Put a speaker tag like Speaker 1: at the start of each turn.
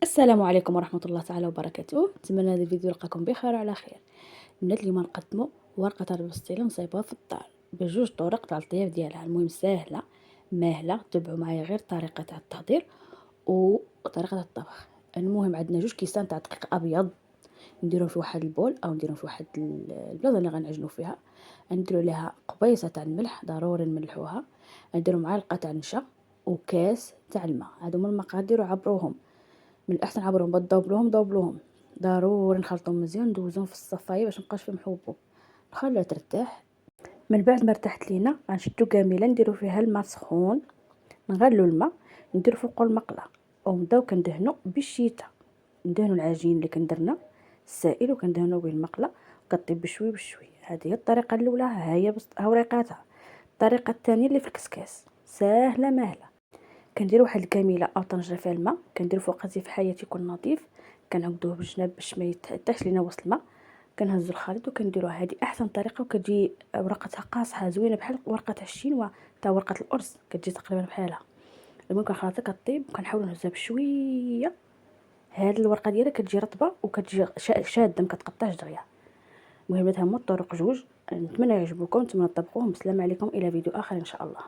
Speaker 1: السلام عليكم ورحمة الله تعالى وبركاته. نتمنى هذا الفيديو يلقاكم بخير وعلى خير. البنات اليوم نقدموا ورقة البسطيله نصايبوها في الدار بجوج طرق تاع الطياب ديالها. المهم ساهله ماهله، تبعوا معايا غير الطريقه تاع التحضير وطريقه الطبخ. المهم عندنا جوج كيسان تاع دقيق ابيض، نديروه في واحد البول او نديروه في واحد البلاصه اللي غنعجنوا فيها. نديروا ليها قبيصه تاع الملح، ضروري نملحوها. نديروا معلقه تاع نشا وكاس تاع الماء. هادو هما المقادير وعبروهم. من الاحسن عبرهم ضوبلوهم ضروري نخلطهم مزيان، ندوزوهم في الصفايه باش مبقاش فيهم حبوب. نخليها ترتاح. من بعد ما ارتاحت لينا غنشدو كامله، نديرو فيها الماء سخون، نغلو الماء، نديرو فوقو المقله ونبداو كندهنو بالشيته. ندهنو العجين اللي كندرنا السائل وكندهنو به المقله، كطيب بشوي بشوي. هذه هي الطريقه الاولى، ها هي ها وريقاتها. الطريقه الثانيه اللي في الكسكاس ساهله ماهله. كنديروا واحد الكميله او طنجره فيها الماء، كنديروا فوق زيت حياه يكون نظيف، كنعاودوه بالجناب باش ما يتحتاش لينا وسط الماء. كنهزوا الخليط وكنديروها. هذه احسن طريقه، وكتجي ورقتها قاصحه زوينه بحال ورقه الشينوا تاع ورقه الارز، كتجي تقريبا بحالها. المهم كنخلطها كطيب وكنحاولوا نهزها بشويه. هذه الورقه ديالها كتجي رطبه وكتجي شاده، ما كتقطعش دغيا. المهم هما الطرق جوج. نتمنى يعجبوكم، نتمنى تطبقوهم. بسلام عليكم، الى فيديو اخر ان شاء الله.